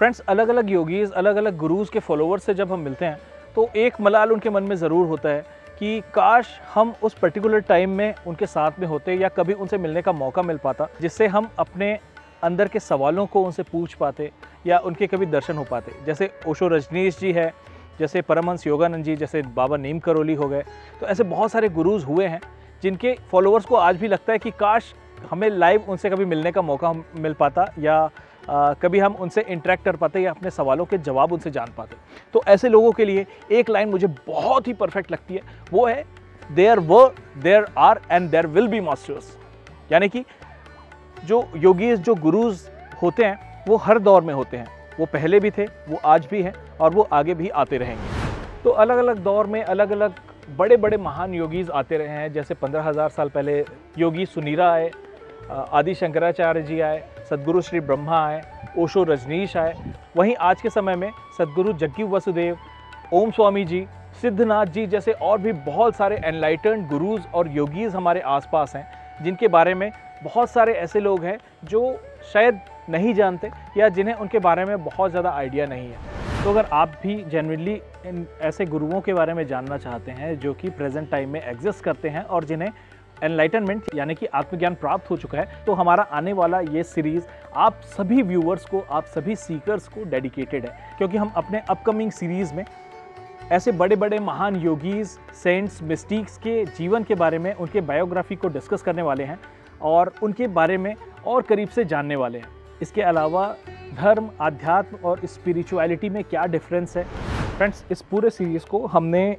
Friends, अलग अलग yogis, अलग अलग गुरुज़ के फॉलोवर्स से जब हम मिलते हैं तो एक मलाल उनके मन में ज़रूर होता है कि काश हम उस पर्टिकुलर टाइम में उनके साथ में होते या कभी उनसे मिलने का मौका मिल पाता, जिससे हम अपने अंदर के सवालों को उनसे पूछ पाते या उनके कभी दर्शन हो पाते। जैसे ओशो रजनीश जी है, जैसे परमहंस योगानंद जी, जैसे बाबा नीम करोली हो गए। तो ऐसे बहुत सारे गुरुज़ हुए हैं जिनके फॉलोअर्स को आज भी लगता है कि काश हमें लाइव उनसे कभी मिलने का मौका मिल पाता या कभी हम उनसे इंटरेक्ट कर पाते या अपने सवालों के जवाब उनसे जान पाते। तो ऐसे लोगों के लिए एक लाइन मुझे बहुत ही परफेक्ट लगती है, वो है there were, there are and there will be masters. यानी कि जो योगीज, जो गुरुज होते हैं वो हर दौर में होते हैं। वो पहले भी थे, वो आज भी हैं और वो आगे भी आते रहेंगे। तो अलग अलग दौर में अलग अलग बड़े बड़े महान योगीज आते रहे हैं। जैसे 15,000 साल पहले योगी सुनीरा आए, आदि शंकराचार्य जी आए, सद्गुरु श्री ब्रह्मा आए, ओशो रजनीश आए। वहीं आज के समय में सद्गुरु जग्गी वसुदेव, ओम स्वामी जी, सिद्धनाथ जी जैसे और भी बहुत सारे एनलाइटेंड गुरुज और योगीज़ हमारे आसपास हैं, जिनके बारे में बहुत सारे ऐसे लोग हैं जो शायद नहीं जानते या जिन्हें उनके बारे में बहुत ज़्यादा आइडिया नहीं है। तो अगर आप भी जेन्युइनली इन ऐसे गुरुओं के बारे में जानना चाहते हैं जो कि प्रेजेंट टाइम में एग्जिस्ट करते हैं और जिन्हें एनलाइटनमेंट यानी कि आत्मज्ञान प्राप्त हो चुका है, तो हमारा आने वाला ये सीरीज़ आप सभी व्यूअर्स को, आप सभी सीकर्स को डेडिकेटेड है। क्योंकि हम अपने अपकमिंग सीरीज़ में ऐसे बड़े बड़े महान योगीज़, सेंट्स, मिस्टिक्स के जीवन के बारे में, उनके बायोग्राफी को डिस्कस करने वाले हैं और उनके बारे में और करीब से जानने वाले हैं। इसके अलावा धर्म, आध्यात्म और स्पिरिचुअलिटी में क्या डिफरेंस है। फ्रेंड्स, इस पूरे सीरीज़ को हमने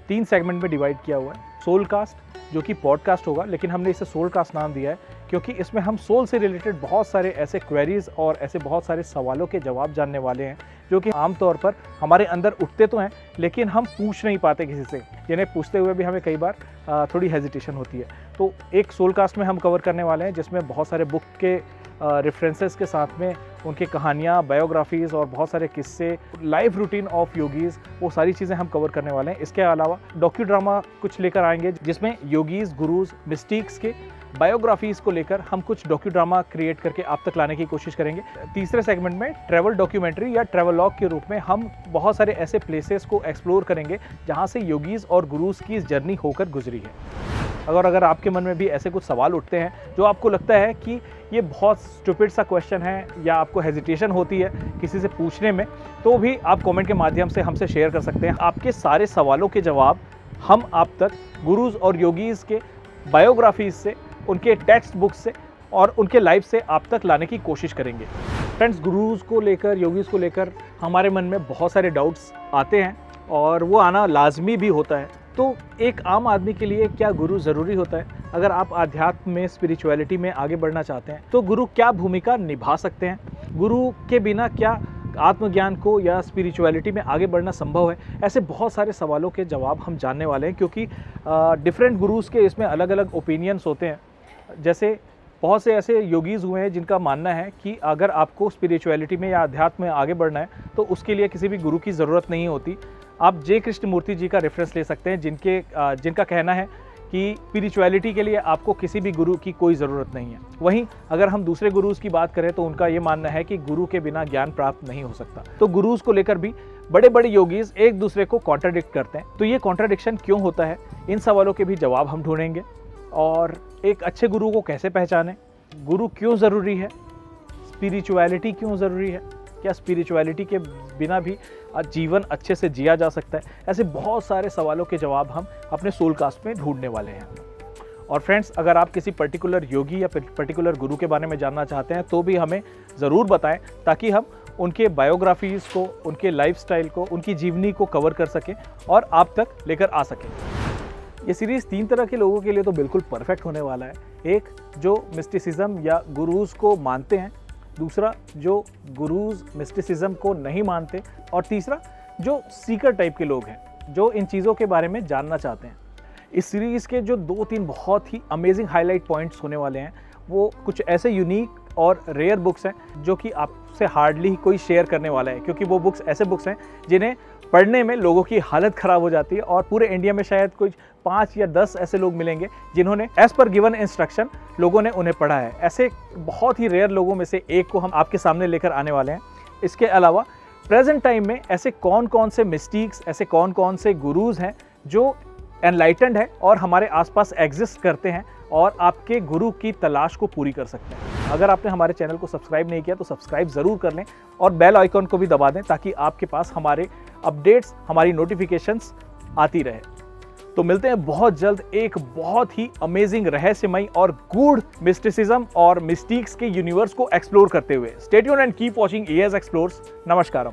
3 सेगमेंट में डिवाइड किया हुआ है। सोल कास्ट, जो कि पॉडकास्ट होगा, लेकिन हमने इसे सोल कास्ट नाम दिया है क्योंकि इसमें हम सोल से रिलेटेड बहुत सारे ऐसे क्वेरीज और ऐसे बहुत सारे सवालों के जवाब जानने वाले हैं जो कि आमतौर पर हमारे अंदर उठते तो हैं लेकिन हम पूछ नहीं पाते किसी से, जिन्हें पूछते हुए भी हमें कई बार थोड़ी हेजिटेशन होती है। तो एक सोल कास्ट में हम कवर करने वाले हैं जिसमें बहुत सारे बुक के रेफरेंसेस के साथ में उनकी कहानियाँ, बायोग्राफीज़ और बहुत सारे किस्से, लाइफ रूटीन ऑफ योगीज़, वो सारी चीज़ें हम कवर करने वाले हैं। इसके अलावा डॉक्यू ड्रामा कुछ लेकर आएंगे जिसमें योगीज़, गुरुज़, मिस्टिक्स के बायोग्राफीज़ को लेकर हम कुछ डॉक्यू ड्रामा क्रिएट करके आप तक लाने की कोशिश करेंगे। तीसरे सेगमेंट में ट्रैवल डॉक्यूमेंट्री या ट्रैवलॉग के रूप में हम बहुत सारे ऐसे प्लेसेस को एक्सप्लोर करेंगे जहाँ से योगीज़ और गुरुज़ की जर्नी होकर गुजरी है। अगर आपके मन में भी ऐसे कुछ सवाल उठते हैं जो आपको लगता है कि ये बहुत स्टूपिड सा क्वेश्चन है या आपको हेजिटेशन होती है किसी से पूछने में, तो भी आप कमेंट के माध्यम से हमसे शेयर कर सकते हैं। आपके सारे सवालों के जवाब हम आप तक गुरुज़ और योगीज़ के बायोग्राफीज़ से, उनके टेक्स्ट बुक से और उनके लाइफ से आप तक लाने की कोशिश करेंगे। फ्रेंड्स, गुरुज़ को लेकर, योगीज़ को लेकर हमारे मन में बहुत सारे डाउट्स आते हैं और वो आना लाजमी भी होता है। तो एक आम आदमी के लिए क्या गुरु ज़रूरी होता है? अगर आप आध्यात्म में, स्पिरिचुअलिटी में आगे बढ़ना चाहते हैं तो गुरु क्या भूमिका निभा सकते हैं? गुरु के बिना क्या आत्मज्ञान को या स्पिरिचुअलिटी में आगे बढ़ना संभव है? ऐसे बहुत सारे सवालों के जवाब हम जानने वाले हैं क्योंकि डिफरेंट गुरुज़ के इसमें अलग अलग ओपिनियंस होते हैं। जैसे बहुत से ऐसे योगीज़ हुए हैं जिनका मानना है कि अगर आपको स्पिरिचुअलिटी में या अध्यात्म में आगे बढ़ना है तो उसके लिए किसी भी गुरु की ज़रूरत नहीं होती। आप जे कृष्णमूर्ति जी का रेफरेंस ले सकते हैं जिनका कहना है कि स्पिरिचुअलिटी के लिए आपको किसी भी गुरु की कोई ज़रूरत नहीं है। वहीं अगर हम दूसरे गुरुज़ की बात करें तो उनका ये मानना है कि गुरु के बिना ज्ञान प्राप्त नहीं हो सकता। तो गुरुज़ को लेकर भी बड़े बड़े योगीज़ एक दूसरे को कॉन्ट्राडिक्ट करते हैं। तो ये कॉन्ट्राडिक्शन क्यों होता है, इन सवालों के भी जवाब हम ढूंढेंगे। और एक अच्छे गुरु को कैसे पहचानें, गुरु क्यों ज़रूरी है, स्पिरिचुअलिटी क्यों ज़रूरी है, क्या स्पिरिचुअलिटी के बिना भी जीवन अच्छे से जिया जा सकता है, ऐसे बहुत सारे सवालों के जवाब हम अपने सोल कास्ट में ढूंढने वाले हैं। और फ्रेंड्स, अगर आप किसी पर्टिकुलर योगी या पर्टिकुलर गुरु के बारे में जानना चाहते हैं तो भी हमें ज़रूर बताएं ताकि हम उनके बायोग्राफीज़ को, उनके लाइफस्टाइल को, उनकी जीवनी को कवर कर सकें और आप तक लेकर आ सकें। ये सीरीज़ 3 तरह के लोगों के लिए तो बिल्कुल परफेक्ट होने वाला है। एक, जो मिस्टिसिज्म या गुरुज़ को मानते हैं, दूसरा जो गुरुज़ मिस्टिसिज्म को नहीं मानते, और तीसरा जो सीकर टाइप के लोग हैं जो इन चीज़ों के बारे में जानना चाहते हैं। इस सीरीज़ के जो 2-3 बहुत ही अमेजिंग हाईलाइट पॉइंट्स होने वाले हैं वो कुछ ऐसे यूनिक और रेयर बुक्स हैं जो कि आपसे हार्डली ही कोई शेयर करने वाला है, क्योंकि वो बुक्स ऐसे बुक्स हैं जिन्हें पढ़ने में लोगों की हालत ख़राब हो जाती है और पूरे इंडिया में शायद कुछ 5 या 10 ऐसे लोग मिलेंगे जिन्होंने एज़ पर गिवन इंस्ट्रक्शन लोगों ने उन्हें पढ़ा है। ऐसे बहुत ही रेयर लोगों में से एक को हम आपके सामने लेकर आने वाले हैं। इसके अलावा प्रेजेंट टाइम में ऐसे कौन कौन से मिस्टिक्स, ऐसे कौन कौन से गुरुज हैं जो एनलाइटेंड है और हमारे आसपास एग्जिस्ट करते हैं और आपके गुरु की तलाश को पूरी कर सकते हैं। अगर आपने हमारे चैनल को सब्सक्राइब नहीं किया तो सब्सक्राइब ज़रूर कर लें और बेल आइकॉन को भी दबा दें ताकि आपके पास हमारे अपडेट्स, हमारी नोटिफिकेशंस आती रहे। तो मिलते हैं बहुत जल्द एक बहुत ही अमेजिंग, रहस्यमयी और गूढ़ मिस्टिसिज्म और मिस्टिक्स के यूनिवर्स को एक्सप्लोर करते हुए। Stay tuned and keep watching AS explores. नमस्कारम।